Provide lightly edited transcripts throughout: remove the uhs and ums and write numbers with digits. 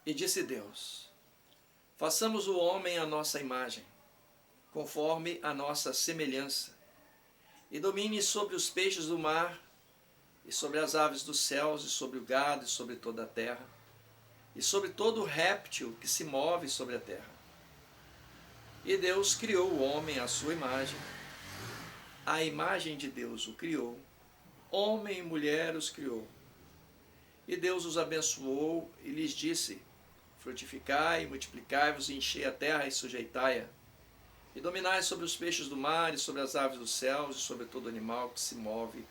E disse Deus: façamos o homem à nossa imagem, conforme a nossa semelhança, e domine sobre os peixes do mar, e sobre as aves dos céus, e sobre o gado, e sobre toda a terra, e sobre todo réptil que se move sobre a terra. E Deus criou o homem à sua imagem, a imagem de Deus o criou, homem e mulher os criou. E Deus os abençoou e lhes disse: frutificai, multiplicai-vos, e enchei a terra e sujeitai-a, e dominai sobre os peixes do mar, e sobre as aves dos céus, e sobre todo animal que se move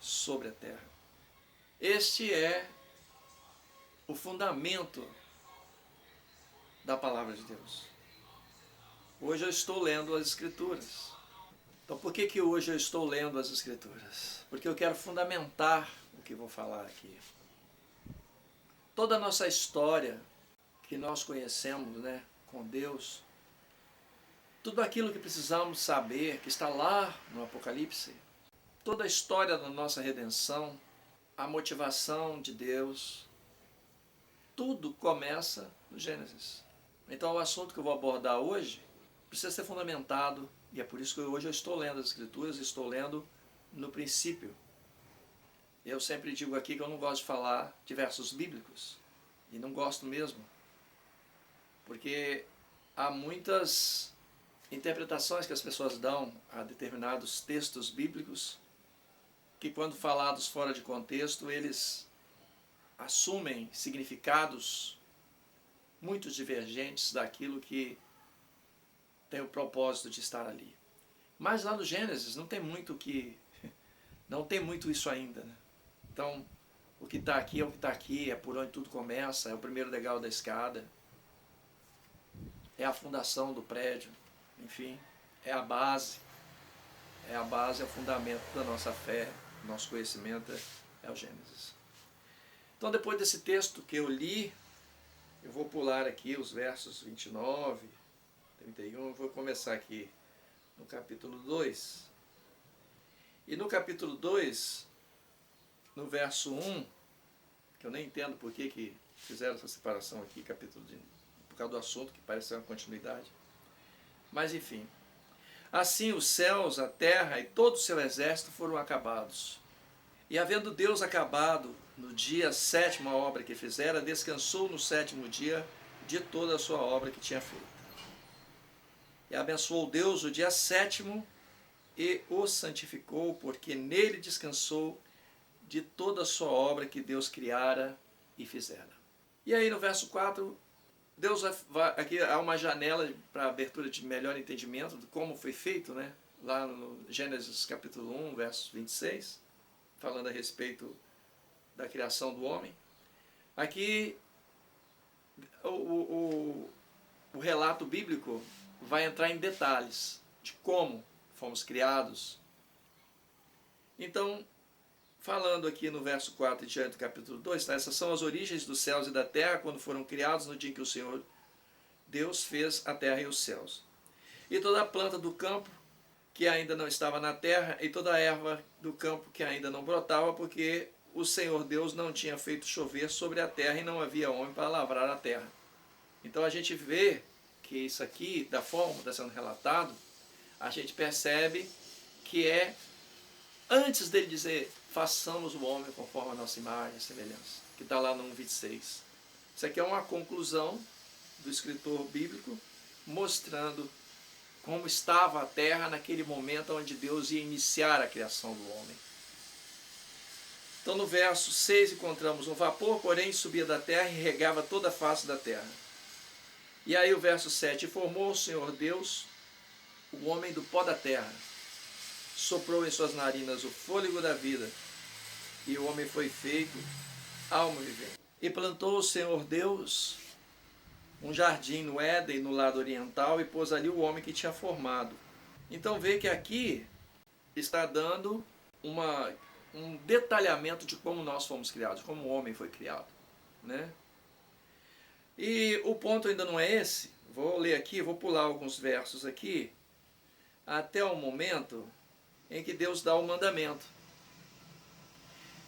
sobre a terra. Este é o fundamento da palavra de Deus. Hoje eu estou lendo as Escrituras. Então por que hoje eu estou lendo as Escrituras? Porque eu quero fundamentar o que vou falar aqui. Toda a nossa história que nós conhecemos, né, com Deus, tudo aquilo que precisamos saber, que está lá no Apocalipse, toda a história da nossa redenção, a motivação de Deus, tudo começa no Gênesis. Então o assunto que eu vou abordar hoje precisa ser fundamentado, e é por isso que hoje eu estou lendo as Escrituras, estou lendo no princípio. Eu sempre digo aqui que eu não gosto de falar de versos bíblicos, e não gosto mesmo, porque há muitas interpretações que as pessoas dão a determinados textos bíblicos, que quando falados fora de contexto, eles assumem significados muito divergentes daquilo que tem o propósito de estar ali. Mas lá no Gênesis não tem muito isso ainda, né? Então, o que está aqui é o que está aqui, é por onde tudo começa, é o primeiro degrau da escada, é a fundação do prédio, enfim, é a base, é o fundamento da nossa fé, do nosso conhecimento, é o Gênesis. Então, depois desse texto que eu li, eu vou pular aqui os versos 29, 31, vou começar aqui no capítulo 2. E no capítulo 2, no verso 1, que eu nem entendo por que fizeram essa separação aqui, por causa do assunto, que parece ser uma continuidade. Mas enfim, assim os céus, a terra e todo o seu exército foram acabados. E havendo Deus acabado no dia sétimo a obra que fizera, descansou no sétimo dia de toda a sua obra que tinha feito. E abençoou Deus o dia sétimo e o santificou, porque nele descansou de toda a sua obra que Deus criara e fizera. E aí no verso 4, Deus aqui há uma janela para abertura de melhor entendimento de como foi feito, né? Lá no Gênesis capítulo 1, verso 26, falando a respeito da criação do homem. Aqui o relato bíblico vai entrar em detalhes de como fomos criados. Então, falando aqui no verso 4 e diante do capítulo 2, tá? Essas são as origens dos céus e da terra, quando foram criados no dia em que o Senhor Deus fez a terra e os céus. E toda a planta do campo que ainda não estava na terra, e toda a erva do campo que ainda não brotava, porque o Senhor Deus não tinha feito chover sobre a terra e não havia homem para lavrar a terra. Então a gente vê que isso aqui, da forma que está sendo relatado, a gente percebe que é antes dele dizer: façamos o homem conforme a nossa imagem e semelhança, que está lá no 1,26. Isso aqui é uma conclusão do escritor bíblico, mostrando como estava a terra naquele momento onde Deus ia iniciar a criação do homem. Então no verso 6 encontramos: um vapor, porém, subia da terra e regava toda a face da terra. E aí o verso 7, formou o Senhor Deus o homem do pó da terra, soprou em suas narinas o fôlego da vida, e o homem foi feito alma vivente. E plantou o Senhor Deus um jardim no Éden, no lado oriental, e pôs ali o homem que tinha formado. Então vê que aqui está dando um detalhamento de como nós fomos criados, como o homem foi criado, né? E o ponto ainda não é esse. Vou ler aqui, vou pular alguns versos aqui, até o momento em que Deus dá o mandamento.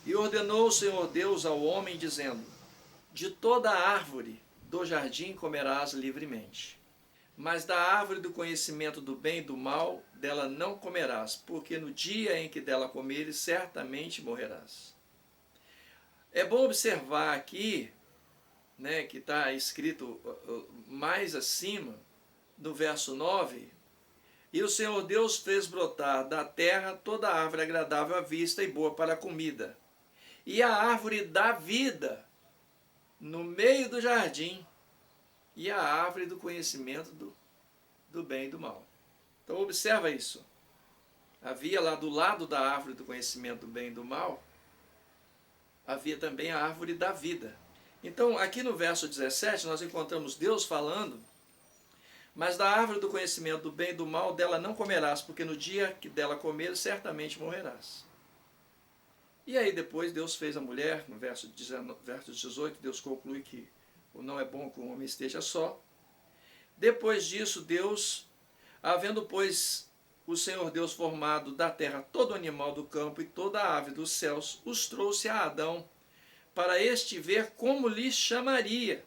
E ordenou o Senhor Deus ao homem, dizendo: de toda árvore do jardim comerás livremente. Mas da árvore do conhecimento do bem e do mal, dela não comerás, porque no dia em que dela comeres, certamente morrerás. É bom observar aqui, né, que está escrito mais acima, no verso 9, e o Senhor Deus fez brotar da terra toda árvore agradável à vista e boa para a comida, e a árvore da vida no meio do jardim, e a árvore do conhecimento do bem e do mal. Então observa isso. Havia lá do lado da árvore do conhecimento do bem e do mal, havia também a árvore da vida. Então aqui no verso 17 nós encontramos Deus falando: mas da árvore do conhecimento do bem e do mal dela não comerás, porque no dia que dela comeres certamente morrerás. E aí depois Deus fez a mulher, no verso 18, Deus conclui que não é bom que o homem esteja só. Depois disso, Deus, havendo pois o Senhor Deus formado da terra todo animal do campo e toda a ave dos céus, os trouxe a Adão, para este ver como lhe chamaria.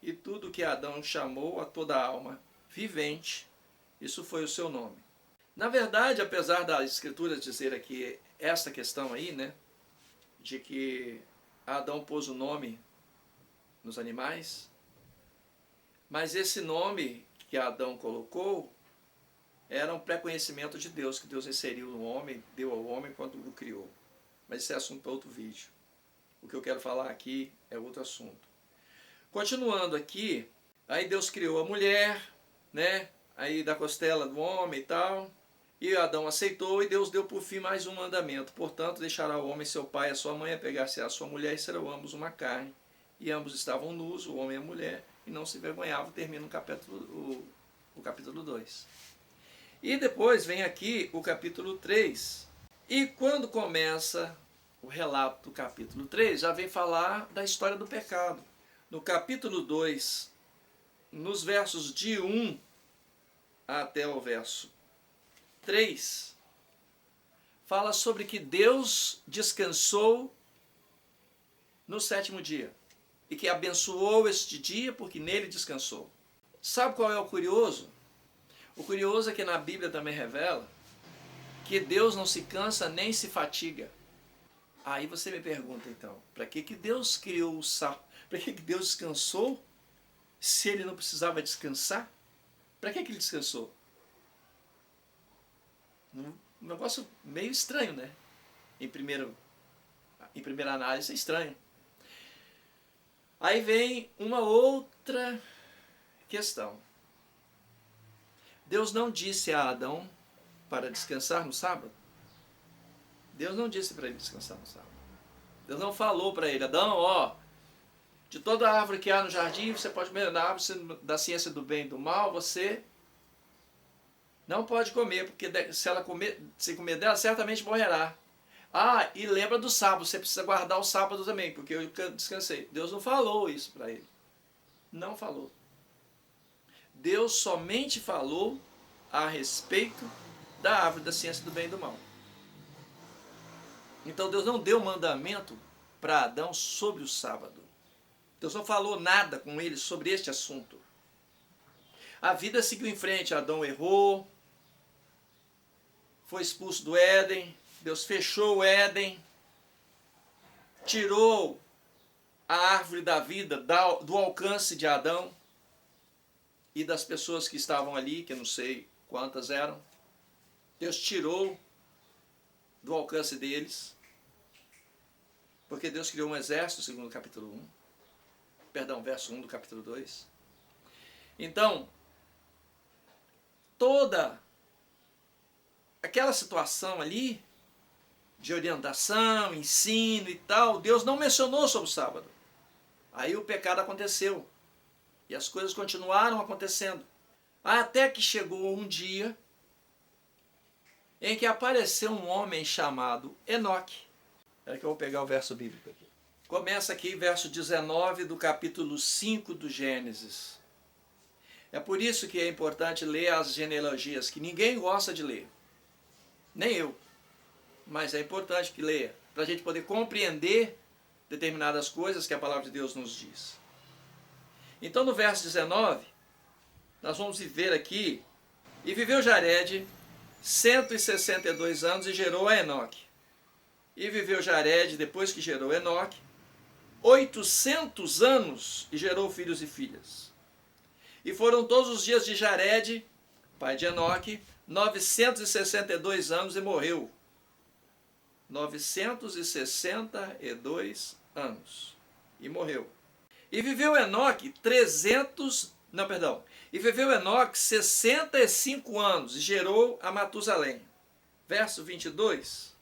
E tudo que Adão chamou a toda a alma vivente, isso foi o seu nome. Na verdade, apesar da Escritura dizer aqui esta questão aí, né, de que Adão pôs o nome nos animais, mas esse nome que Adão colocou era um pré-conhecimento de Deus, que Deus inseriu no homem, deu ao homem quando o criou. Mas esse é assunto para outro vídeo. O que eu quero falar aqui é outro assunto. Continuando aqui, aí Deus criou a mulher, né? Aí da costela do homem e tal. E Adão aceitou, e Deus deu por fim mais um mandamento. Portanto, deixará o homem seu pai e a sua mãe, apegar-se à sua mulher, e serão ambos uma carne. E ambos estavam nus, o homem e a mulher, e não se envergonhavam. Termina o capítulo 2. E depois vem aqui o capítulo 3. E quando começa o relato do capítulo 3, já vem falar da história do pecado. No capítulo 2, nos versos de 1 até o verso 3, fala sobre que Deus descansou no 7º dia e que abençoou este dia porque nele descansou. Sabe qual é o curioso? O curioso é que na Bíblia também revela que Deus não se cansa nem se fatiga. Aí você me pergunta então, para que Deus criou o sábado? Para que Deus descansou se ele não precisava descansar? Para que ele descansou? Um negócio meio estranho, né? Em primeira análise é estranho. Aí vem uma outra questão. Deus não disse a Adão para descansar no sábado? Deus não disse para ele descansar no sábado. Deus não falou para ele: Adão, ó, de toda a árvore que há no jardim, você pode comer, da árvore da ciência do bem e do mal, você não pode comer, porque se comer dela, certamente morrerá. Ah, e lembra do sábado, você precisa guardar o sábado também, porque eu descansei. Deus não falou isso para ele. Não falou. Deus somente falou a respeito da árvore da ciência do bem e do mal. Então Deus não deu mandamento para Adão sobre o sábado. Deus não falou nada com ele sobre este assunto. A vida seguiu em frente. Adão errou, foi expulso do Éden, Deus fechou o Éden, tirou a árvore da vida do alcance de Adão e das pessoas que estavam ali, que eu não sei quantas eram. Deus tirou do alcance deles, porque Deus criou um exército, segundo o capítulo 1. Perdão, verso 1 do capítulo 2. Então, toda aquela situação ali, de orientação, ensino e tal, Deus não mencionou sobre o sábado. Aí o pecado aconteceu. E as coisas continuaram acontecendo. Até que chegou um dia em que apareceu um homem chamado Enoque. Espera que eu vou pegar o verso bíblico aqui. Começa aqui, verso 19 do capítulo 5 do Gênesis. É por isso que é importante ler as genealogias, que ninguém gosta de ler. Nem eu. Mas é importante que leia, para a gente poder compreender determinadas coisas que a palavra de Deus nos diz. Então no verso 19, nós vamos ver aqui, e viveu Jared 162 anos e gerou a Enoque. E viveu Jared, depois que gerou Enoque, 800 anos e gerou filhos e filhas. E foram todos os dias de Jared, pai de Enoque, 962 anos e morreu. 962 anos e morreu. E viveu Enoque 65 anos e gerou a Matusalém. Verso 22.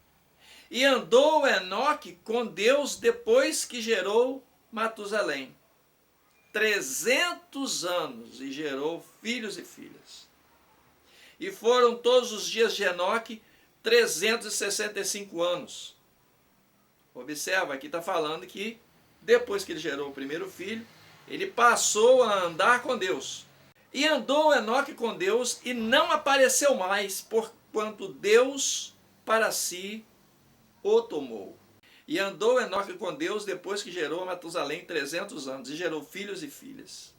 E andou Enoque com Deus depois que gerou Matusalém. 300 anos e gerou filhos e filhas. E foram todos os dias de Enoque 365 anos. Observa, aqui está falando que depois que ele gerou o primeiro filho, ele passou a andar com Deus. E andou Enoque com Deus e não apareceu mais, porquanto Deus para si o tomou. E andou Enoque com Deus depois que gerou a Matusalém 300 anos e gerou filhos e filhas.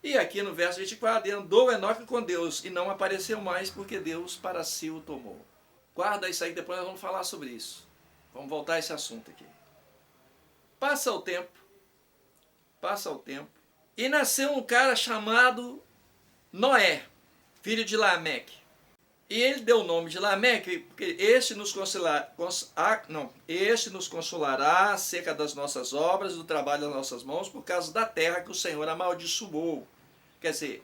E aqui no verso 24, e andou Enoque com Deus e não apareceu mais porque Deus para si o tomou. Guarda isso aí, depois nós vamos falar sobre isso. Vamos voltar a esse assunto aqui. Passa o tempo, e nasceu um cara chamado Noé, filho de Lameque. E ele deu o nome de Lameque, porque este nos consolará acerca das nossas obras, do trabalho das nossas mãos, por causa da terra que o Senhor amaldiçoou. Quer dizer,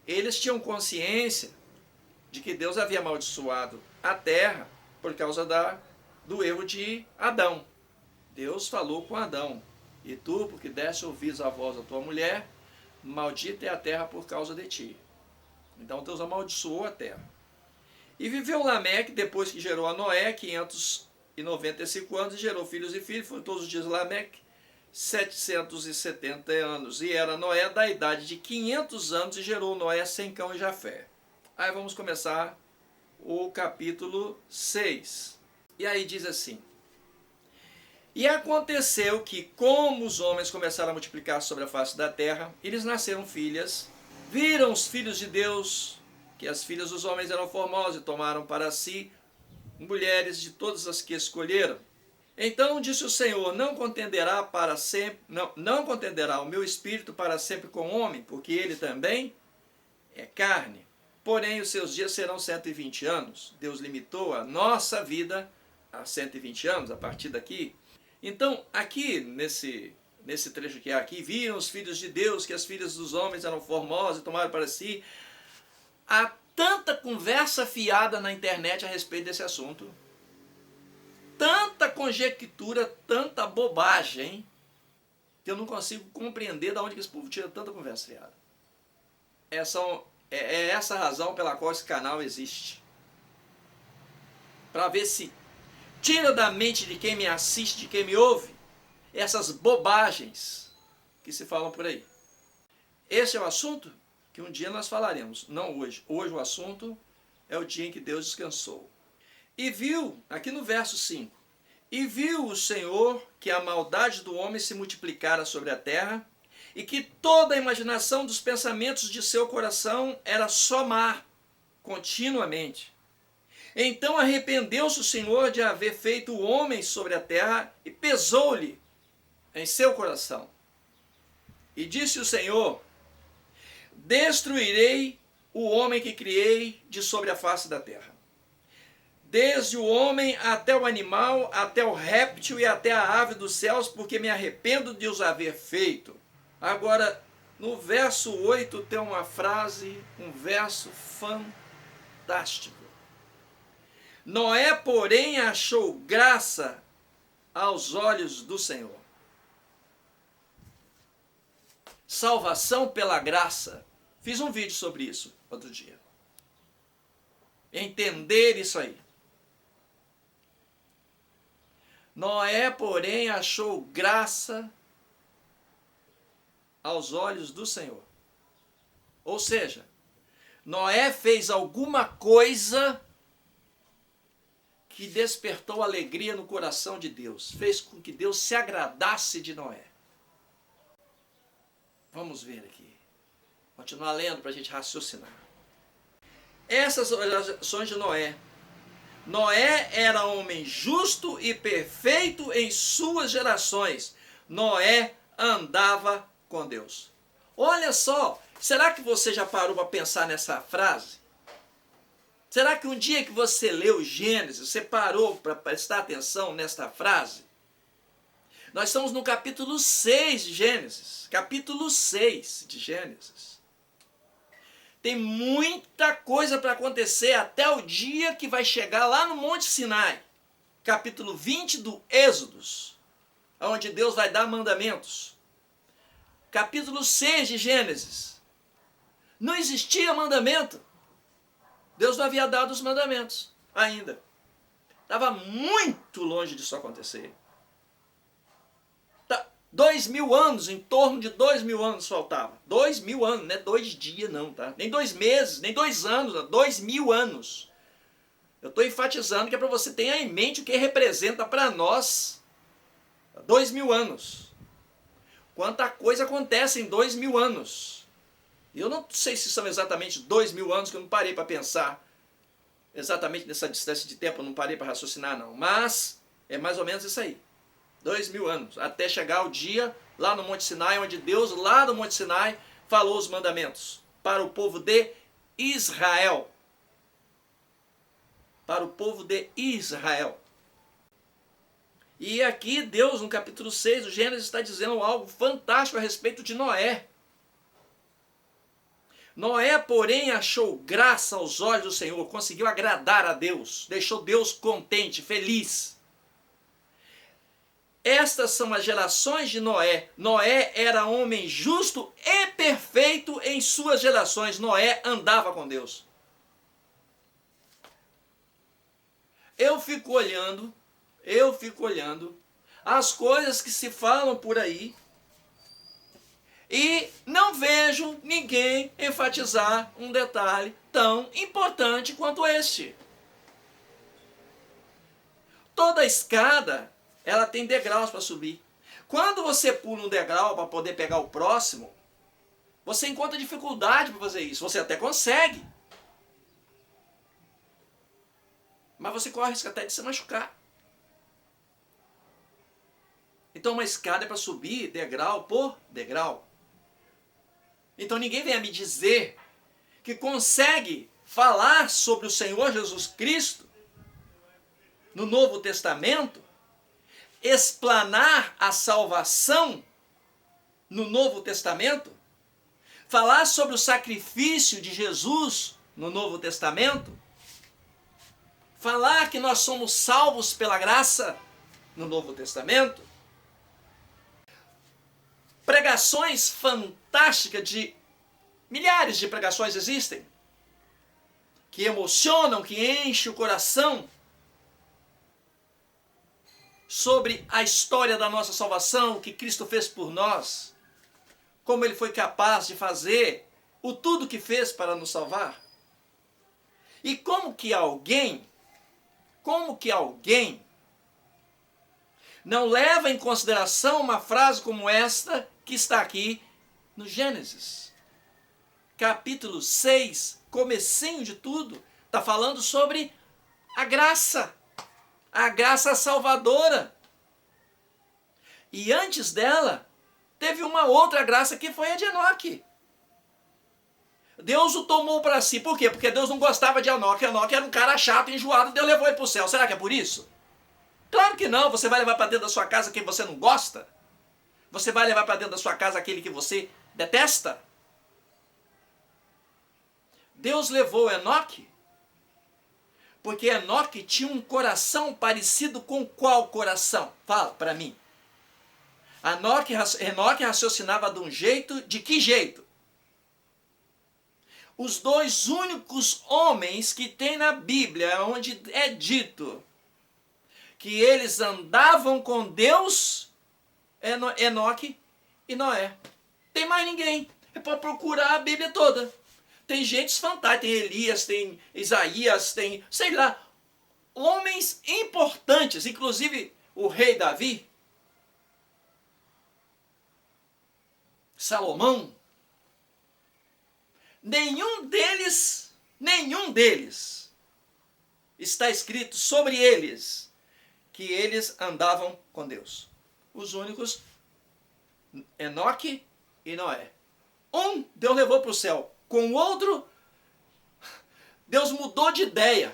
eles tinham consciência de que Deus havia amaldiçoado a terra por causa do erro de Adão. Deus falou com Adão: e tu, porque deste ouvidos à voz da tua mulher, maldita é a terra por causa de ti. Então Deus amaldiçoou a terra. E viveu Lameque, depois que gerou a Noé, 595 anos, e gerou filhos e filhas. Foram todos os dias Lameque 770 anos. E era Noé da idade de 500 anos, e gerou Noé Sem, Cão e Jafé. Aí vamos começar o capítulo 6. E aí diz assim: e aconteceu que, como os homens começaram a multiplicar sobre a face da terra, eles nasceram filhas, viram os filhos de Deus, que as filhas dos homens eram formosas, e tomaram para si mulheres de todas as que escolheram. Então disse o Senhor: não contenderá para sempre, não contenderá o meu espírito para sempre com o homem, porque ele também é carne. Porém os seus dias serão 120 anos. Deus limitou a nossa vida a 120 anos, a partir daqui. Então, aqui, nesse trecho que há aqui, viram os filhos de Deus, que as filhas dos homens eram formosas e tomaram para si. Há tanta conversa fiada na internet a respeito desse assunto. Tanta conjectura, tanta bobagem, que eu não consigo compreender de onde que esse povo tira tanta conversa fiada. É essa a razão pela qual esse canal existe. Para ver se tira da mente de quem me assiste, de quem me ouve, essas bobagens que se falam por aí. Esse é o assunto que um dia nós falaremos, não hoje. Hoje o assunto é o dia em que Deus descansou. E viu, aqui no verso 5, e viu o Senhor que a maldade do homem se multiplicara sobre a terra, e que toda a imaginação dos pensamentos de seu coração era só má, continuamente. Então arrependeu-se o Senhor de haver feito o homem sobre a terra, e pesou-lhe em seu coração. E disse o Senhor: destruirei o homem que criei de sobre a face da terra, desde o homem até o animal, até o réptil e até a ave dos céus, porque me arrependo de os haver feito. Agora, no verso 8 tem uma frase, um verso fantástico. Noé, porém, achou graça aos olhos do Senhor. Salvação pela graça. Fiz um vídeo sobre isso outro dia. Entender isso aí. Noé, porém, achou graça aos olhos do Senhor. Ou seja, Noé fez alguma coisa que despertou alegria no coração de Deus. Fez com que Deus se agradasse de Noé. Vamos ver aqui. Continuar lendo para a gente raciocinar. Essas orações de Noé. Noé era homem justo e perfeito em suas gerações. Noé andava com Deus. Olha só, será que você já parou para pensar nessa frase? Será que um dia que você leu Gênesis, você parou para prestar atenção nesta frase? Nós estamos no capítulo 6 de Gênesis. Capítulo 6 de Gênesis. Tem muita coisa para acontecer até o dia que vai chegar lá no Monte Sinai. Capítulo 20 do Êxodos, onde Deus vai dar mandamentos. Capítulo 6 de Gênesis. Não existia mandamento. Deus não havia dado os mandamentos ainda. Estava muito longe disso acontecer. 2000 anos, em torno de 2000 anos faltava. 2000 anos, não é 2 dias não, tá? Nem 2 meses, nem 2 anos, não. 2000 anos. Eu estou enfatizando que é para você ter em mente o que representa para nós 2000 anos. Quanta coisa acontece em 2000 anos. E eu não sei se são exatamente 2000 anos, que eu não parei para pensar exatamente nessa distância de tempo, eu não parei para raciocinar não. Mas é mais ou menos isso aí. 2000 anos, até chegar o dia lá no Monte Sinai, onde Deus, lá no Monte Sinai, falou os mandamentos para o povo de Israel. Para o povo de Israel. E aqui Deus, no capítulo 6, o Gênesis está dizendo algo fantástico a respeito de Noé. Noé, porém, achou graça aos olhos do Senhor, conseguiu agradar a Deus, deixou Deus contente, feliz. Estas são as gerações de Noé. Noé era homem justo e perfeito em suas gerações. Noé andava com Deus. Eu fico olhando as coisas que se falam por aí e não vejo ninguém enfatizar um detalhe tão importante quanto este. Toda escada, ela tem degraus para subir. Quando você pula um degrau para poder pegar o próximo, você encontra dificuldade para fazer isso. Você até consegue. Mas você corre o risco até de se machucar. Então uma escada é para subir degrau por degrau. Então ninguém vem a me dizer que consegue falar sobre o Senhor Jesus Cristo no Novo Testamento, explanar a salvação no Novo Testamento, falar sobre o sacrifício de Jesus no Novo Testamento, falar que nós somos salvos pela graça no Novo Testamento, pregações fantásticas milhares de pregações existem, que emocionam, que enchem o coração, sobre a história da nossa salvação, o que Cristo fez por nós, como Ele foi capaz de fazer o tudo que fez para nos salvar. E como que alguém não leva em consideração uma frase como esta que está aqui no Gênesis. Capítulo 6, comecinho de tudo, está falando sobre a graça salvadora. E antes dela, teve uma outra graça que foi a de Enoque. Deus o tomou para si. Por quê? Porque Deus não gostava de Enoque. Enoque era um cara chato, enjoado, Deus levou ele para o céu. Será que é por isso? Claro que não. Você vai levar para dentro da sua casa quem você não gosta? Você vai levar para dentro da sua casa aquele que você detesta? Deus levou Enoque porque Enoque tinha um coração parecido com qual coração? Fala para mim. Enoque raciocinava de um jeito, de que jeito? Os dois únicos homens que tem na Bíblia, onde é dito que eles andavam com Deus, Enoque e Noé. Tem mais ninguém. É para procurar a Bíblia toda. Tem gente fantástica, tem Elias, tem Isaías, tem, sei lá, homens importantes, inclusive o rei Davi. Salomão, nenhum deles está escrito sobre eles que eles andavam com Deus. Os únicos, Enoque e Noé. Um, Deus levou para o céu. Com o outro, Deus mudou de ideia.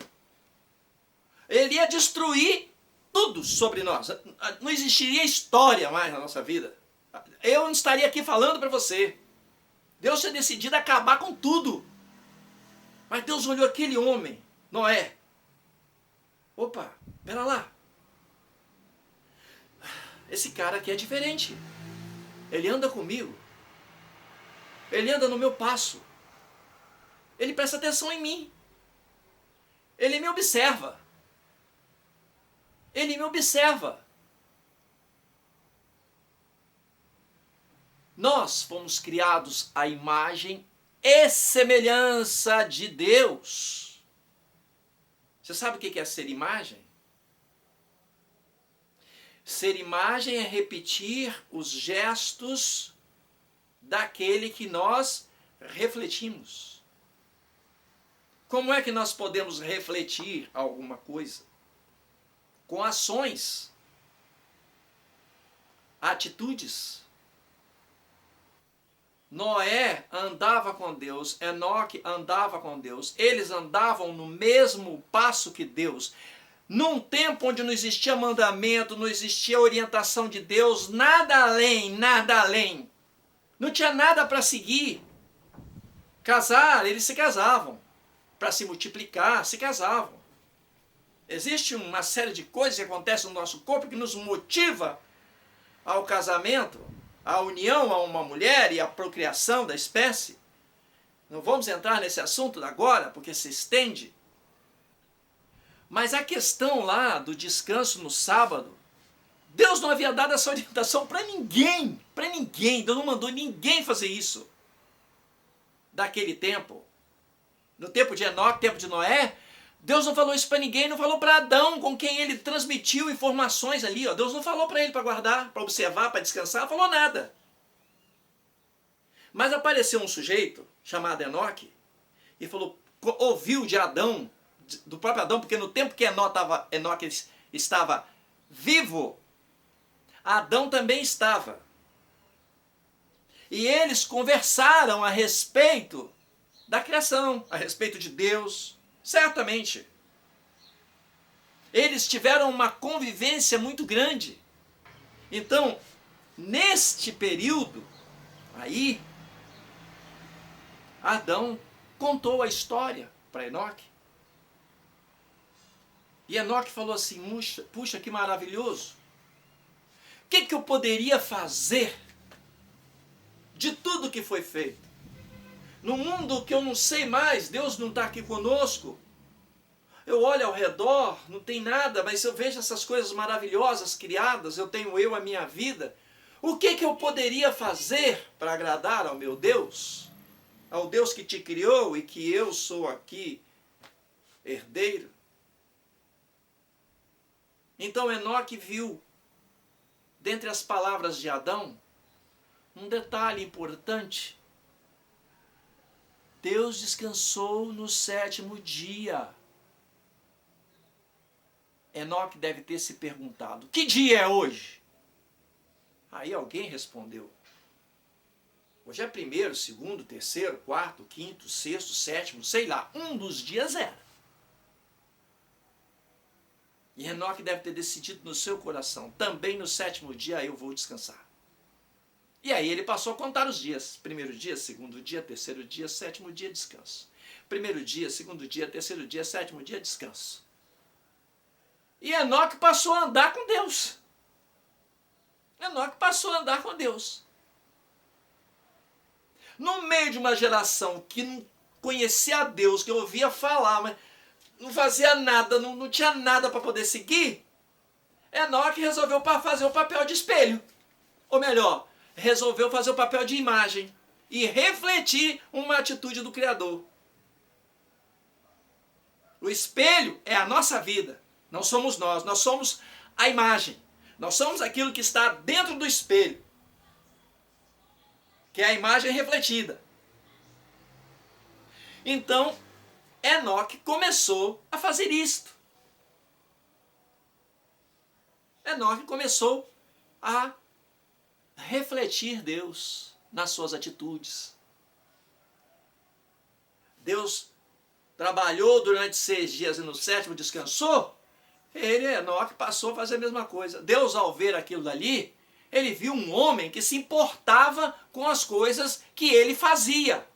Ele ia destruir tudo sobre nós. Não existiria história mais na nossa vida. Eu não estaria aqui falando para você. Deus tinha decidido acabar com tudo. Mas Deus olhou aquele homem, Noé. Opa, pera lá. Esse cara aqui é diferente. Ele anda comigo. Ele anda no meu passo. Ele presta atenção em mim. Ele me observa. Ele me observa. Nós fomos criados à imagem e semelhança de Deus. Você sabe o que é ser imagem? Ser imagem é repetir os gestos daquele que nós refletimos. Como é que nós podemos refletir alguma coisa? Com ações, atitudes. Noé andava com Deus, Enoque andava com Deus, eles andavam no mesmo passo que Deus. Num tempo onde não existia mandamento, não existia orientação de Deus, nada além, nada além. Não tinha nada para seguir. Casar, eles se casavam. Para se multiplicar, se casavam. Existe uma série de coisas que acontecem no nosso corpo que nos motiva ao casamento, à união a uma mulher e à procriação da espécie. Não vamos entrar nesse assunto agora, porque se estende. Mas a questão lá do descanso no sábado, Deus não havia dado essa orientação para ninguém. Para ninguém. Deus não mandou ninguém fazer isso. Daquele tempo. No tempo de Enoque, tempo de Noé, Deus não falou isso para ninguém, não falou para Adão, com quem ele transmitiu informações ali. Ó. Deus não falou para ele para guardar, para observar, para descansar, não falou nada. Mas apareceu um sujeito chamado Enoque e falou, ouviu de Adão, do próprio Adão, porque no tempo que Enoque estava vivo, Adão também estava. E eles conversaram a respeito da criação, a respeito de Deus, certamente. Eles tiveram uma convivência muito grande. Então, neste período, aí, Adão contou a história para Enoque. E Enoque falou assim, puxa, que maravilhoso. O que eu poderia fazer de tudo que foi feito? No mundo que eu não sei mais, Deus não está aqui conosco. Eu olho ao redor, não tem nada, mas eu vejo essas coisas maravilhosas criadas, eu tenho a minha vida. O que eu poderia fazer para agradar ao meu Deus? Ao Deus que te criou e que eu sou aqui herdeiro? Então Enoque viu, dentre as palavras de Adão, um detalhe importante. Deus descansou no 7º dia. Enoque deve ter se perguntado, que dia é hoje? Aí alguém respondeu, hoje é 1º, 2º, 3º, 4º, 5º, 6º, 7º, sei lá, um dos dias era. E Enoque deve ter decidido no seu coração, também no 7º dia eu vou descansar. E aí ele passou a contar os dias. 1º dia, 2º dia, 3º dia, 7º dia, descanso. 1º dia, 2º dia, 3º dia, 7º dia, descanso. E Enoque passou a andar com Deus. Enoque passou a andar com Deus. No meio de uma geração que não conhecia a Deus, que ouvia falar, mas não fazia nada, não tinha nada para poder seguir, Enoque resolveu fazer o papel de espelho. Ou melhor, resolveu fazer o papel de imagem e refletir uma atitude do Criador. O espelho é a nossa vida, não somos nós somos a imagem, nós somos aquilo que está dentro do espelho. que é a imagem refletida. Então, Enoque começou a fazer isto. Enoque começou a refletir Deus nas suas atitudes. Deus trabalhou durante 6 dias e no 7º descansou. Enoque, passou a fazer a mesma coisa. Deus, ao ver aquilo dali, ele viu um homem que se importava com as coisas que ele fazia.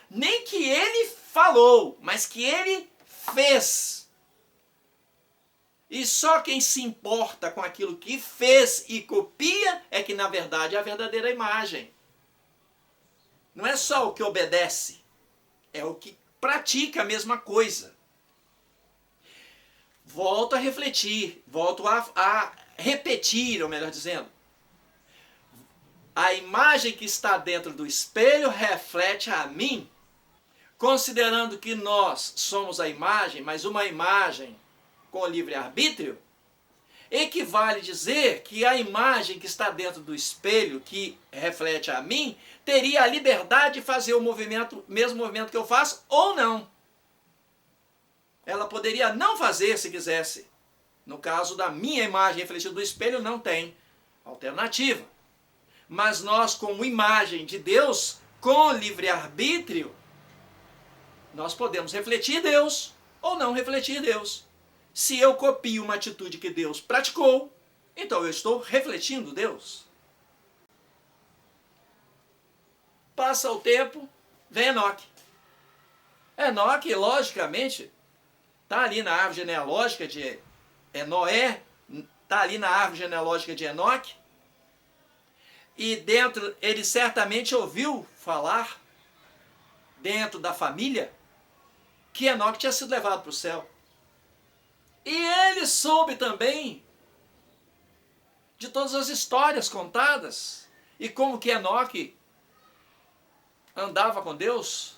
Nem que ele falou, mas que ele fez. E só quem se importa com aquilo que fez e copia é que, na verdade, é a verdadeira imagem. Não é só o que obedece, é o que pratica a mesma coisa. Volto a refletir, volto a repetir, ou melhor dizendo, a imagem que está dentro do espelho reflete a mim, considerando que nós somos a imagem, mas uma imagem com livre-arbítrio, equivale dizer que a imagem que está dentro do espelho, que reflete a mim, teria a liberdade de fazer o movimento, mesmo movimento que eu faço, ou não. Ela poderia não fazer se quisesse. No caso da minha imagem refletida do espelho, não tem alternativa. Mas nós, como imagem de Deus, com livre-arbítrio, nós podemos refletir Deus ou não refletir Deus. Se eu copio uma atitude que Deus praticou, então eu estou refletindo Deus. Passa o tempo, vem Enoque. Enoque, logicamente, está ali na árvore genealógica de Noé, está ali na árvore genealógica de Enoque, e dentro, ele certamente ouviu falar, dentro da família, que Enoque tinha sido levado para o céu. E ele soube também de todas as histórias contadas, e como que Enoque andava com Deus.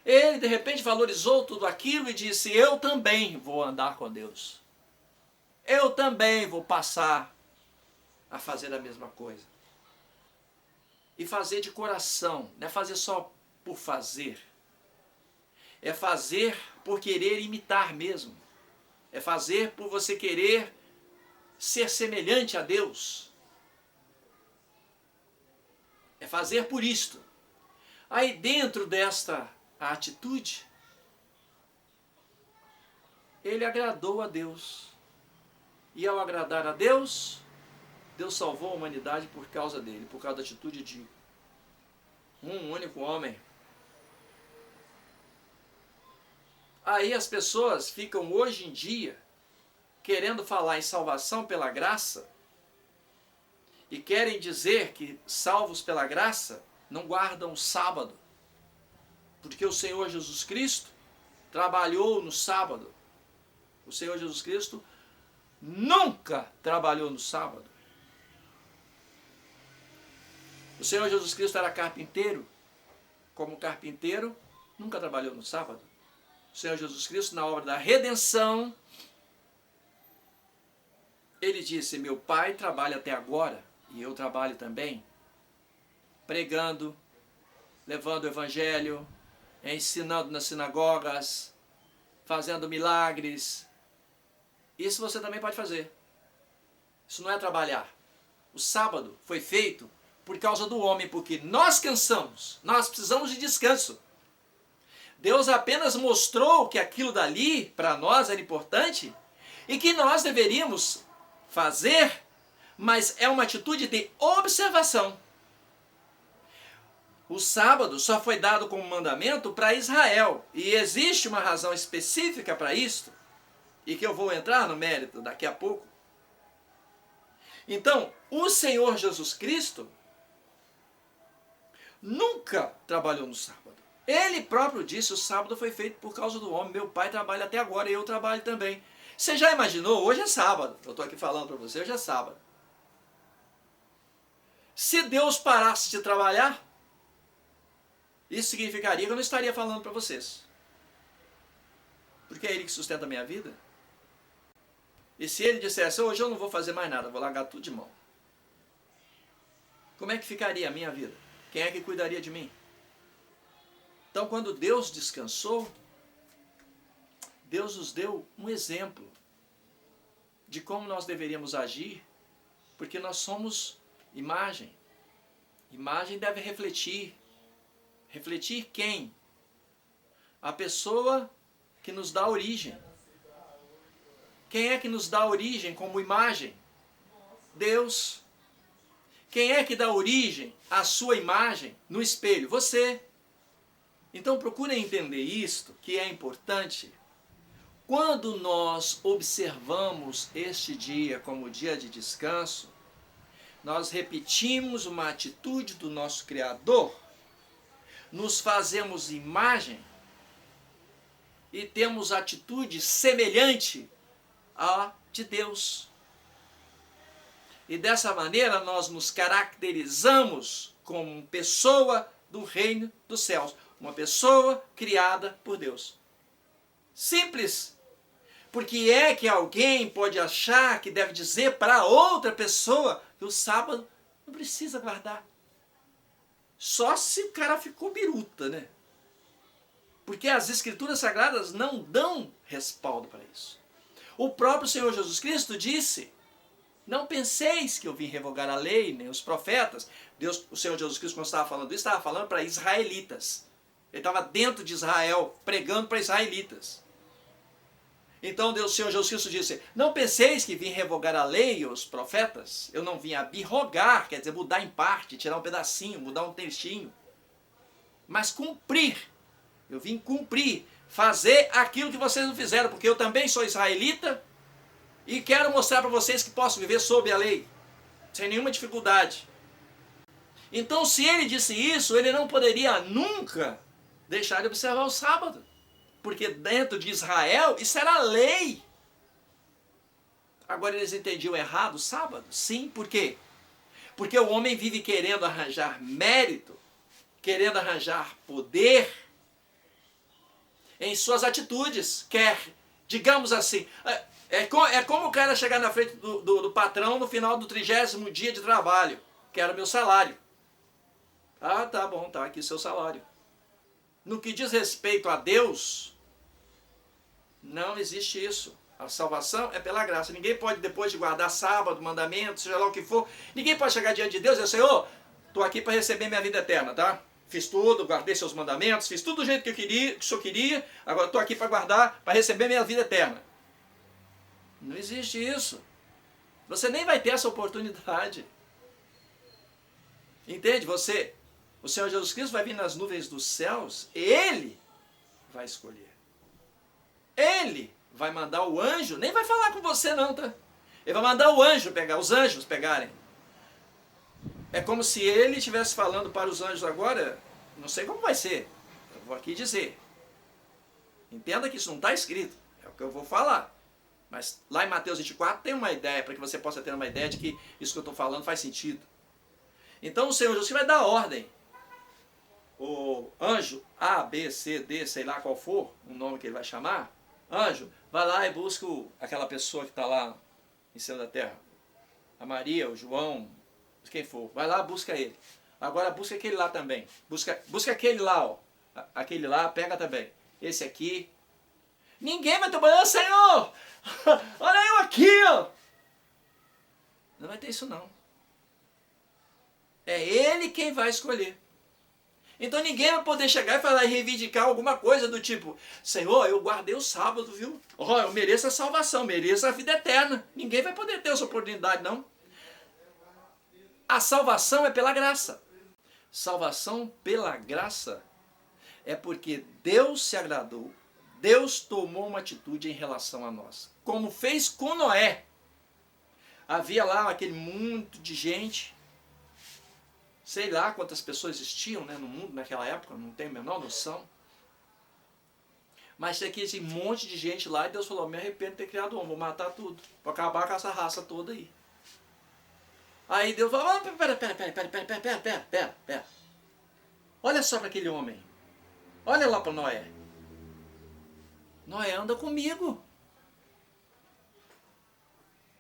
Ele de repente valorizou tudo aquilo e disse: eu também vou andar com Deus. Eu também vou passar a fazer a mesma coisa. E fazer de coração, não é fazer só por fazer. É fazer por querer imitar mesmo. É fazer por você querer ser semelhante a Deus. É fazer por isto. Aí dentro desta atitude, ele agradou a Deus. E ao agradar a Deus, Deus salvou a humanidade por causa dele, por causa da atitude de um único homem. Aí as pessoas ficam hoje em dia querendo falar em salvação pela graça e querem dizer que salvos pela graça não guardam o sábado, porque o Senhor Jesus Cristo trabalhou no sábado. O Senhor Jesus Cristo nunca trabalhou no sábado. O Senhor Jesus Cristo era carpinteiro. Como carpinteiro, nunca trabalhou no sábado. O Senhor Jesus Cristo, na obra da redenção, ele disse: meu Pai trabalha até agora, e eu trabalho também, pregando, levando o evangelho, ensinando nas sinagogas, fazendo milagres. Isso você também pode fazer. Isso não é trabalhar. O sábado foi feito por causa do homem, porque nós cansamos, nós precisamos de descanso. Deus apenas mostrou que aquilo dali para nós era importante e que nós deveríamos fazer, mas é uma atitude de observação. O sábado só foi dado como mandamento para Israel, e existe uma razão específica para isto, e que eu vou entrar no mérito daqui a pouco. Então, o Senhor Jesus Cristo nunca trabalhou no sábado. Ele próprio disse: o sábado foi feito por causa do homem, meu Pai trabalha até agora e eu trabalho também. Você já imaginou? Hoje é sábado, eu estou aqui falando para você, hoje é sábado. Se Deus parasse de trabalhar, isso significaria que eu não estaria falando para vocês. Porque é Ele que sustenta a minha vida. E se Ele dissesse: hoje eu não vou fazer mais nada, vou largar tudo de mão, como é que ficaria a minha vida? Quem é que cuidaria de mim? Então, quando Deus descansou, Deus nos deu um exemplo de como nós deveríamos agir, porque nós somos imagem. Imagem deve refletir. Refletir quem? A pessoa que nos dá origem. Quem é que nos dá origem como imagem? Deus. Quem é que dá origem à sua imagem no espelho? Você. Então procurem entender isto, que é importante. Quando nós observamos este dia como dia de descanso, nós repetimos uma atitude do nosso Criador, nos fazemos imagem e temos atitude semelhante à de Deus. E dessa maneira nós nos caracterizamos como pessoa do reino dos céus, uma pessoa criada por Deus. Simples. Porque é que alguém pode achar que deve dizer para outra pessoa que o sábado não precisa guardar. Só se o cara ficou biruta, né? Porque as Escrituras Sagradas não dão respaldo para isso. O próprio Senhor Jesus Cristo disse: não penseis que eu vim revogar a lei, nem os profetas. O Senhor Jesus Cristo, quando estava falando isso, estava falando para israelitas. Ele estava dentro de Israel, pregando para israelitas. Então o Senhor Jesus Cristo disse: não penseis que vim revogar a lei e os profetas. Eu não vim abrogar, quer dizer, mudar em parte, tirar um pedacinho, mudar um textinho. Mas cumprir. Eu vim cumprir, fazer aquilo que vocês não fizeram, porque eu também sou israelita e quero mostrar para vocês que posso viver sob a lei, sem nenhuma dificuldade. Então, se ele disse isso, ele não poderia nunca deixar de observar o sábado. Porque dentro de Israel, isso era lei. Agora eles entendiam errado o sábado? Sim, por quê? Porque o homem vive querendo arranjar mérito, querendo arranjar poder em suas atitudes. Quer, digamos assim, é como o cara chegar na frente do patrão no final do 30º dia de trabalho. Quero meu salário. Ah, tá bom, tá aqui o seu salário. No que diz respeito a Deus, não existe isso. A salvação é pela graça. Ninguém pode, depois de guardar sábado, mandamento, seja lá o que for, ninguém pode chegar diante de Deus e dizer: Senhor, estou aqui para receber minha vida eterna, tá? Fiz tudo, guardei seus mandamentos, fiz tudo do jeito que eu queria, que o Senhor queria, agora estou aqui para guardar, para receber minha vida eterna. Não existe isso. Você nem vai ter essa oportunidade. Entende? O Senhor Jesus Cristo vai vir nas nuvens dos céus, Ele vai escolher. Ele vai mandar o anjo, nem vai falar com você não, tá? Ele vai mandar o anjo pegar, os anjos pegarem. É como se ele estivesse falando para os anjos agora, não sei como vai ser, eu vou aqui dizer. Entenda que isso não está escrito, é o que eu vou falar. Mas lá em Mateus 24 tem uma ideia, para que você possa ter uma ideia de que isso que eu estou falando faz sentido. Então o Senhor Jesus vai dar ordem. O anjo A, B, C, D, sei lá qual for, o nome que ele vai chamar, anjo, vai lá e busca aquela pessoa que está lá em cima da terra. A Maria, o João, quem for. Vai lá, busca ele. Agora busca aquele lá também. Busca aquele lá, ó. Aquele lá, pega também. Esse aqui. Ninguém vai tomar, Senhor! Olha eu aqui, ó! Não vai ter isso não. É ele quem vai escolher. Então ninguém vai poder chegar e falar e reivindicar alguma coisa do tipo: Senhor, eu guardei o sábado, viu? Oh, eu mereço a salvação, mereço a vida eterna. Ninguém vai poder ter essa oportunidade, não. A salvação é pela graça. Salvação pela graça é porque Deus se agradou, Deus tomou uma atitude em relação a nós. Como fez com Noé. Havia lá aquele mundo de gente. Sei lá quantas pessoas existiam, né, no mundo naquela época, não tenho a menor noção. Mas tinha esse monte de gente lá e Deus falou: me arrependo de ter criado homem, vou matar tudo, vou acabar com essa raça toda aí. Aí Deus falou: pera. Olha só para aquele homem. Olha lá para Noé. Noé anda comigo.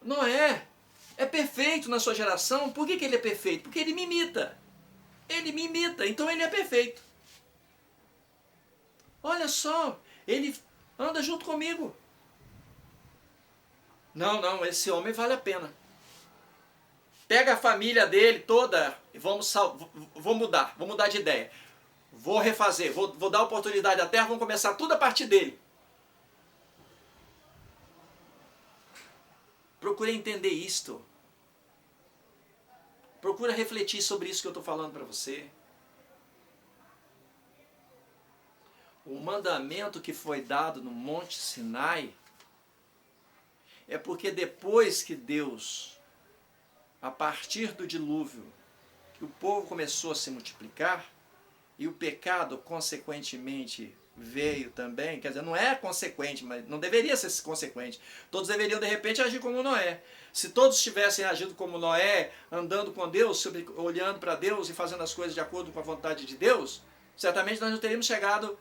Noé é perfeito na sua geração. Por que ele é perfeito? Porque ele me imita. ele me imita, então ele é perfeito. Olha só, ele anda junto comigo. Não, esse homem vale a pena. Pega a família dele toda e vou mudar de ideia. Vou refazer, vou dar oportunidade à terra, vamos começar tudo a partir dele. Procure entender isto. Procura refletir sobre isso que eu estou falando para você. O mandamento que foi dado no Monte Sinai é porque depois que Deus, a partir do dilúvio, que o povo começou a se multiplicar, e o pecado, consequentemente, veio também, quer dizer, não é consequente, mas não deveria ser consequente. Todos deveriam, de repente, agir como Noé. Se todos tivessem agido como Noé, andando com Deus, olhando para Deus e fazendo as coisas de acordo com a vontade de Deus, certamente nós não teríamos chegado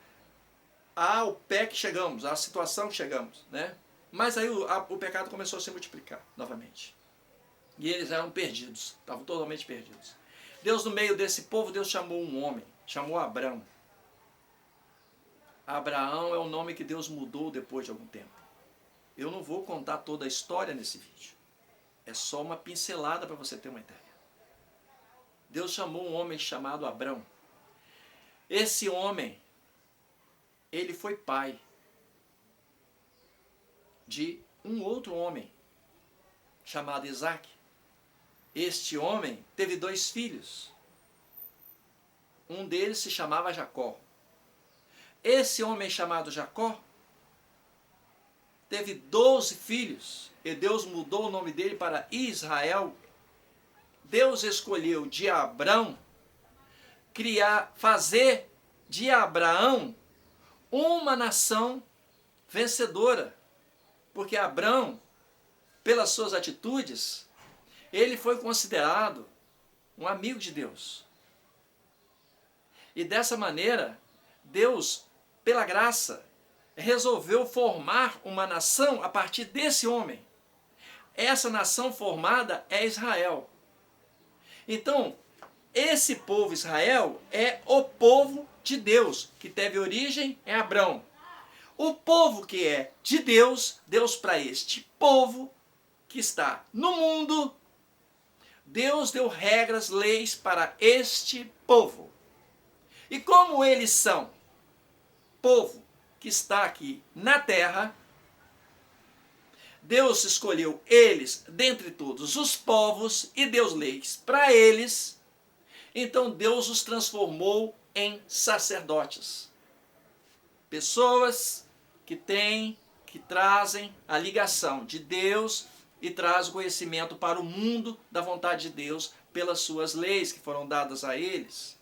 ao pé que chegamos, à situação que chegamos, né? Mas aí o pecado começou a se multiplicar novamente. E eles eram perdidos, estavam totalmente perdidos. Deus, no meio desse povo, Deus chamou um homem, chamou Abrão. Abraão é o nome que Deus mudou depois de algum tempo. Eu não vou contar toda a história nesse vídeo. É só uma pincelada para você ter uma ideia. Deus chamou um homem chamado Abrão. Esse homem, ele foi pai de um outro homem chamado Isaac. Este homem teve 2 filhos. Um deles se chamava Jacó. Esse homem chamado Jacó teve 12 filhos e Deus mudou o nome dele para Israel. Deus escolheu de Abrão fazer de Abraão uma nação vencedora. Porque Abrão, pelas suas atitudes, ele foi considerado um amigo de Deus. E dessa maneira, Deus, pela graça, resolveu formar uma nação a partir desse homem. Essa nação formada é Israel. Então, esse povo Israel é o povo de Deus, que teve origem em Abrão. O povo que é de Deus, Deus para este povo que está no mundo, Deus deu regras, leis para este povo. E como eles são povo que está aqui na terra, Deus escolheu eles dentre todos os povos e deu leis para eles. Então Deus os transformou em sacerdotes. Pessoas que trazem a ligação de Deus e trazem o conhecimento para o mundo da vontade de Deus pelas suas leis que foram dadas a eles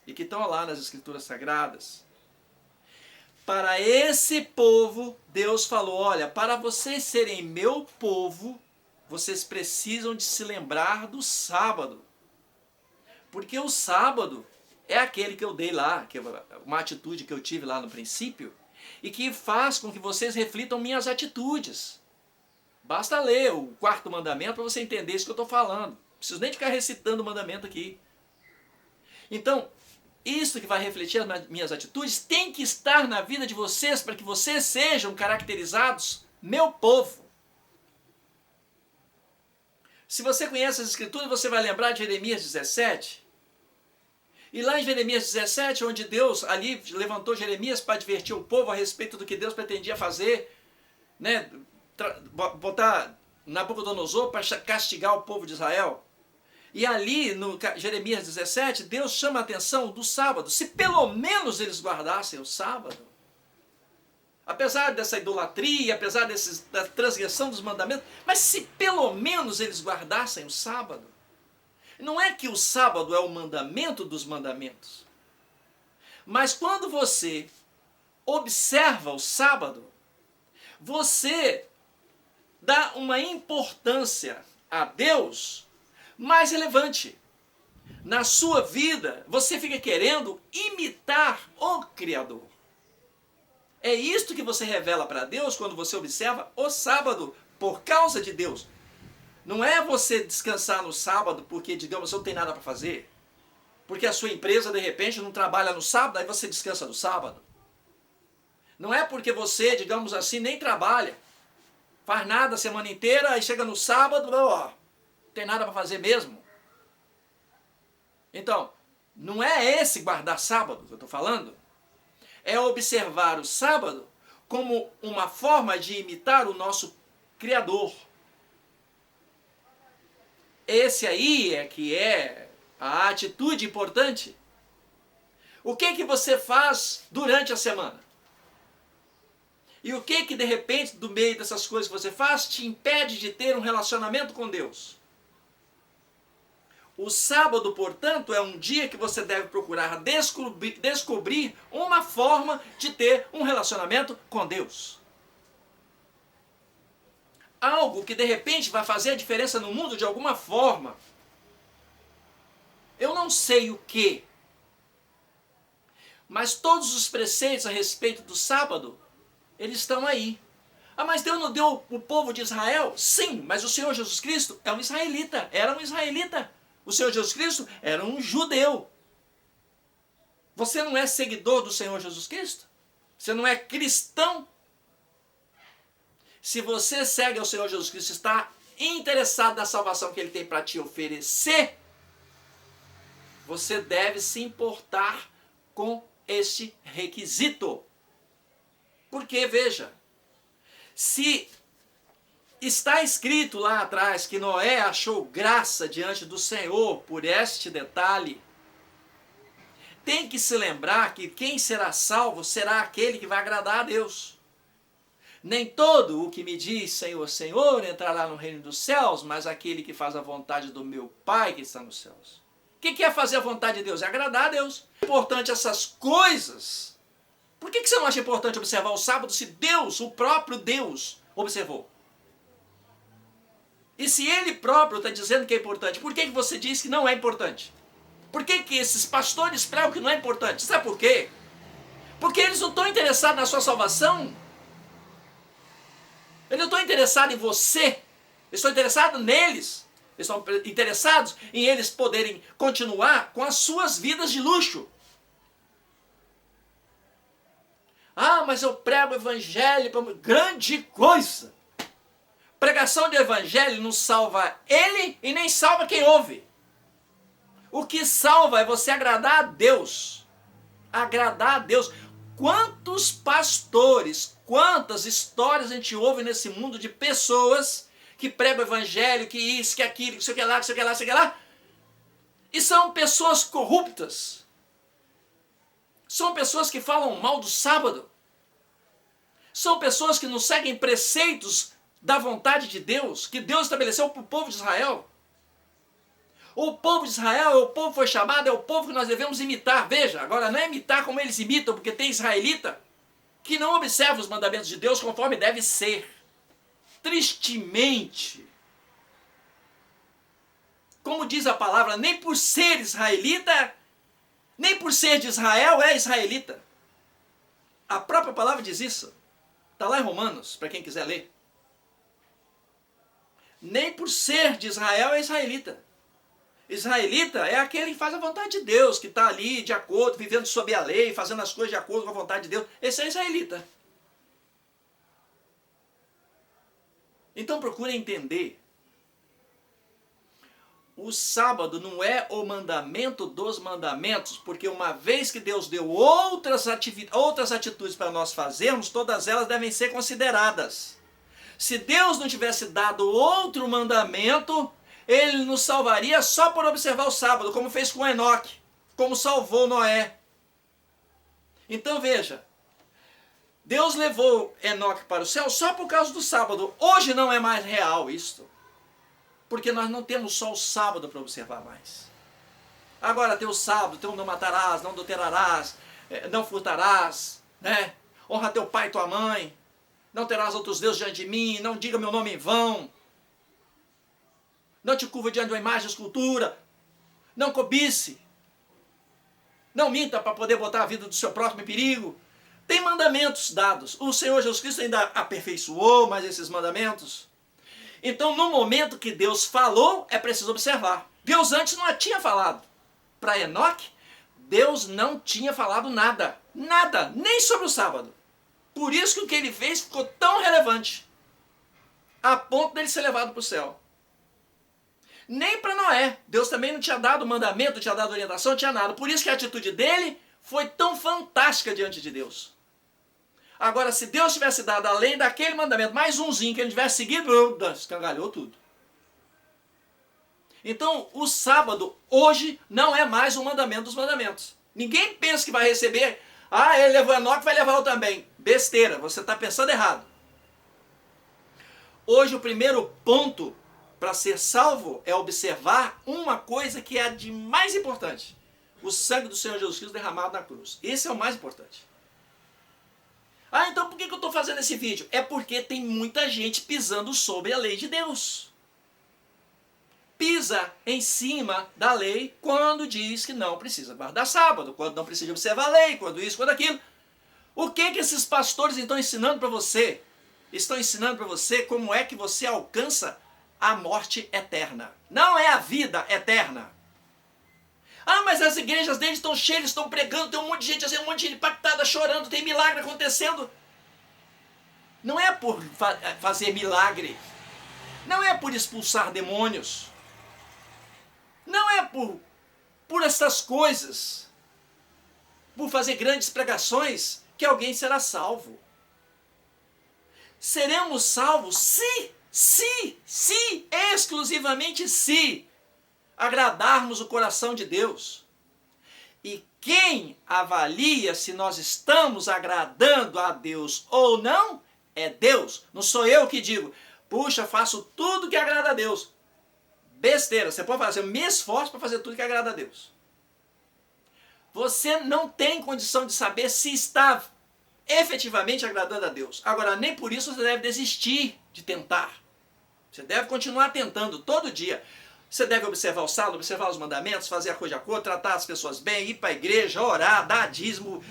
e que estão lá nas Escrituras Sagradas. Para esse povo, Deus falou, olha, para vocês serem meu povo, vocês precisam de se lembrar do sábado. Porque o sábado é aquele que eu dei lá, que é uma atitude que eu tive lá no princípio, e que faz com que vocês reflitam minhas atitudes. Basta ler o 4º mandamento para você entender isso que eu estou falando. Não preciso nem ficar recitando o mandamento aqui. Então, isso que vai refletir as minhas atitudes tem que estar na vida de vocês para que vocês sejam caracterizados meu povo. Se você conhece as Escrituras, você vai lembrar de Jeremias 17. E lá em Jeremias 17, onde Deus ali levantou Jeremias para advertir o povo a respeito do que Deus pretendia fazer, né? Botar Nabucodonosor para castigar o povo de Israel. E ali, no Jeremias 17, Deus chama a atenção do sábado. Se pelo menos eles guardassem o sábado, apesar dessa idolatria, apesar da transgressão dos mandamentos, mas se pelo menos eles guardassem o sábado. Não é que o sábado é o mandamento dos mandamentos. Mas quando você observa o sábado, você dá uma importância a Deus mais relevante. Na sua vida, você fica querendo imitar o Criador. É isto que você revela para Deus quando você observa o sábado por causa de Deus. Não é você descansar no sábado porque, digamos, você não tem nada para fazer. porque a sua empresa de repente não trabalha no sábado, aí você descansa no sábado. Não é porque você, digamos assim, nem trabalha, faz nada a semana inteira, aí chega no sábado, ó, não tem nada para fazer mesmo. Então, não é esse guardar sábado que eu estou falando. É observar o sábado como uma forma de imitar o nosso Criador. Esse aí é que é a atitude importante. O que que você faz durante a semana? E o que que de repente, do meio dessas coisas que você faz, te impede de ter um relacionamento com Deus? O sábado, portanto, é um dia que você deve procurar descobrir uma forma de ter um relacionamento com Deus. Algo que de repente vai fazer a diferença no mundo de alguma forma. Eu não sei o que, mas todos os preceitos a respeito do sábado, eles estão aí. Ah, mas Deus não deu o povo de Israel? Sim, mas o Senhor Jesus Cristo é um israelita, era um israelita. O Senhor Jesus Cristo era um judeu. Você não é seguidor do Senhor Jesus Cristo? Você não é cristão? Se você segue ao Senhor Jesus Cristo, está interessado na salvação que Ele tem para te oferecer, você deve se importar com este requisito. Porque, veja, se está escrito lá atrás que Noé achou graça diante do Senhor por este detalhe, tem que se lembrar que quem será salvo será aquele que vai agradar a Deus. Nem todo o que me diz Senhor, Senhor entrará no reino dos céus, mas aquele que faz a vontade do meu Pai que está nos céus. O que é fazer a vontade de Deus? É agradar a Deus. É importante essas coisas. Por que você não acha importante observar o sábado se Deus, o próprio Deus, observou? E se Ele próprio está dizendo que é importante, por que você diz que não é importante? Por que esses pastores pregam que não é importante? Sabe por quê? Porque eles não estão interessados na sua salvação. Eles não estão interessados em você. Eles estão interessados neles. Eles estão interessados em eles poderem continuar com as suas vidas de luxo. Ah, mas eu prego o evangelho, grande coisa. Pregação de evangelho não salva ele e nem salva quem ouve. O que salva é você agradar a Deus. Agradar a Deus. Quantos pastores, quantas histórias a gente ouve nesse mundo de pessoas que pregam o evangelho, que isso, que aquilo, que isso, que lá, que isso, que lá, que isso, que lá. E são pessoas corruptas. São pessoas que falam mal do sábado. São pessoas que não seguem preceitos da vontade de Deus, que Deus estabeleceu para o povo de Israel. O povo de Israel, o povo que foi chamado, é o povo que nós devemos imitar. Veja, agora não é imitar como eles imitam, porque tem israelita que não observa os mandamentos de Deus conforme deve ser. Tristemente, como diz a palavra, nem por ser israelita, nem por ser de Israel é israelita. A própria palavra diz isso. Está lá em Romanos, para quem quiser ler. Nem por ser de Israel é israelita. Israelita é aquele que faz a vontade de Deus, que está ali de acordo, vivendo sob a lei, fazendo as coisas de acordo com a vontade de Deus. Esse é israelita. Então procure entender. O sábado não é o mandamento dos mandamentos, porque uma vez que Deus deu outras atitudes para nós fazermos, todas elas devem ser consideradas. Se Deus não tivesse dado outro mandamento, Ele nos salvaria só por observar o sábado, como fez com Enoque, como salvou Noé. Então veja, Deus levou Enoque para o céu só por causa do sábado. Hoje não é mais real isto, porque nós não temos só o sábado para observar mais. Agora tem o sábado, tem o não matarás, não adulterarás, não furtarás, né? Honra teu pai e tua mãe, não terás outros deuses diante de mim, não diga meu nome em vão, não te curva diante de uma imagem de escultura, não cobice, não minta para poder botar a vida do seu próximo em perigo. Tem mandamentos dados. O Senhor Jesus Cristo ainda aperfeiçoou mais esses mandamentos. Então, no momento que Deus falou, é preciso observar. Deus antes não tinha falado. para Enoque, Deus não tinha falado nada, nada, nem sobre o sábado. Por isso que o que ele fez ficou tão relevante, a ponto dele ser levado para o céu. Nem para Noé, Deus também não tinha dado mandamento, não tinha dado orientação, não tinha nada. Por isso que a atitude dele foi tão fantástica diante de Deus. Agora, se Deus tivesse dado, além daquele mandamento, mais umzinho que ele tivesse seguido, escangalhou tudo. Então, o sábado, hoje, não é mais um mandamento dos mandamentos. Ninguém pensa que vai receber, ele levou Enoque, vai levar eu também. Besteira, você está pensando errado. Hoje, o primeiro ponto para ser salvo é observar uma coisa que é a de mais importante. O sangue do Senhor Jesus Cristo derramado na cruz. Esse é o mais importante. Então por que eu estou fazendo esse vídeo? É porque tem muita gente pisando sobre a lei de Deus. Pisa em cima da lei quando diz que não precisa guardar sábado, quando não precisa observar a lei, quando isso, quando aquilo. O que esses pastores estão ensinando para você? Estão ensinando para você como é que você alcança a morte eterna. Não é a vida eterna. Mas as igrejas deles estão cheias, estão pregando, tem um monte de gente assim, um monte de gente impactada, chorando, tem milagre acontecendo. Não é por fazer milagre. Não é por expulsar demônios. Não é por essas coisas, por fazer grandes pregações, que alguém será salvo. Seremos salvos se, exclusivamente se agradarmos o coração de Deus. E quem avalia se nós estamos agradando a Deus ou não, é Deus. Não sou eu que digo, puxa, faço tudo que agrada a Deus. Besteira, você pode fazer, eu me esforço para fazer tudo que agrada a Deus. Você não tem condição de saber se está efetivamente agradando a Deus. Agora, nem por isso você deve desistir de tentar. Você deve continuar tentando todo dia. Você deve observar o sábado, observar os mandamentos, fazer a coisa de acordo, tratar as pessoas bem, ir para a igreja, orar, dar dízimo,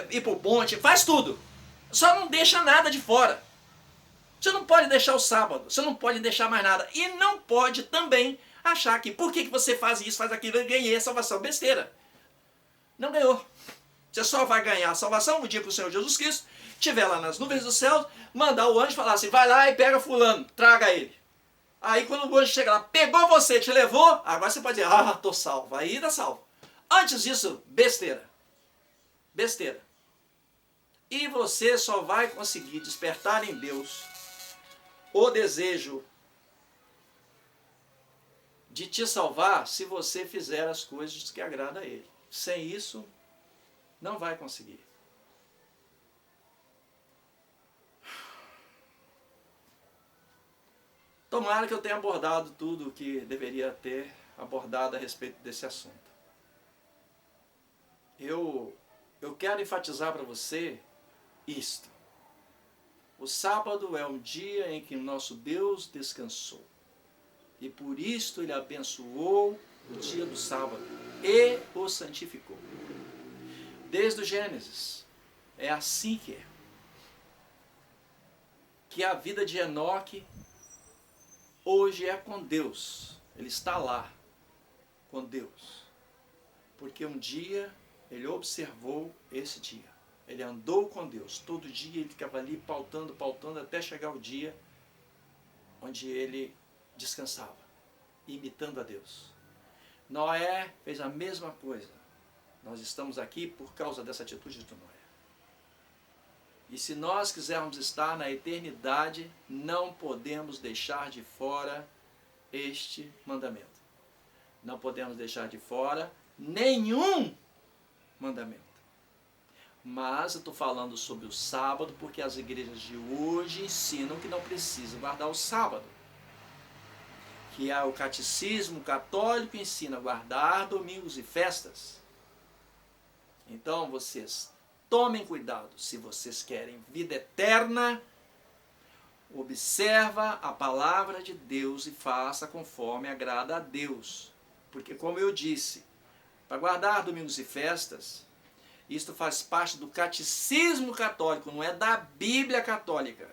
ir para o ponte, faz tudo. Só não deixa nada de fora. Você não pode deixar o sábado, você não pode deixar mais nada. E não pode também achar que por que você faz isso, faz aquilo, eu ganhei a salvação. Besteira. Não ganhou. Você só vai ganhar a salvação no dia que o Senhor Jesus Cristo estiver lá nas nuvens do céu, mandar o anjo falar assim, vai lá e pega fulano, traga ele. Aí quando o anjo chega lá, pegou você, te levou, agora você pode dizer, estou salvo. Aí dá salvo. Antes disso, besteira. Besteira. E você só vai conseguir despertar em Deus o desejo de te salvar se você fizer as coisas que agradam a Ele. Sem isso, não vai conseguir. Tomara que eu tenha abordado tudo o que deveria ter abordado a respeito desse assunto. Eu quero enfatizar para você isto. O sábado é um dia em que o nosso Deus descansou. E por isto Ele abençoou o dia do sábado e o santificou. Desde o Gênesis, é assim que é. Que a vida de Enoque hoje é com Deus. Ele está lá com Deus. Porque um dia ele observou esse dia. Ele andou com Deus. Todo dia ele ficava ali pautando, até chegar o dia onde ele descansava, imitando a Deus. Noé fez a mesma coisa. Nós estamos aqui por causa dessa atitude de Noé. E se nós quisermos estar na eternidade, não podemos deixar de fora este mandamento. Não podemos deixar de fora nenhum mandamento. Mas eu estou falando sobre o sábado porque as igrejas de hoje ensinam que não precisa guardar o sábado. Que o catecismo católico ensina a guardar domingos e festas. Então vocês tomem cuidado, se vocês querem vida eterna, observa a palavra de Deus e faça conforme agrada a Deus. Porque como eu disse, para guardar domingos e festas, isto faz parte do catecismo católico, não é da Bíblia católica.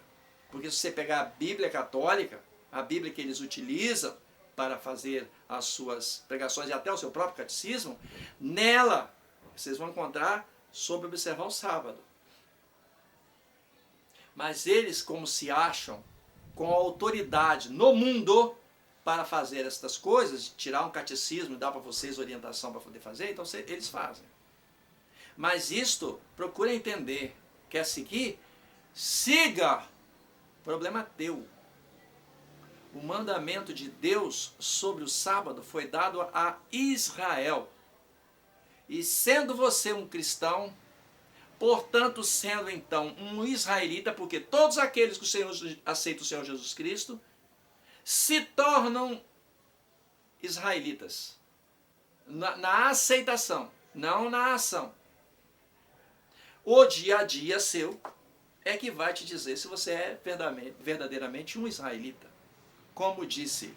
Porque se você pegar a Bíblia católica, a Bíblia que eles utilizam para fazer as suas pregações e até o seu próprio catecismo, nela vocês vão encontrar sobre observar o sábado. Mas eles, como se acham com autoridade no mundo para fazer estas coisas, tirar um catecismo e dar para vocês orientação para poder fazer, então eles fazem. Mas isto, procura entender, quer seguir? Siga! Problema teu. O mandamento de Deus sobre o sábado foi dado a Israel. E sendo você um cristão, portanto sendo então um israelita, porque todos aqueles que aceitam o Senhor Jesus Cristo se tornam israelitas. Na aceitação, não na ação. O dia a dia seu é que vai te dizer se você é verdadeiramente um israelita. Como disse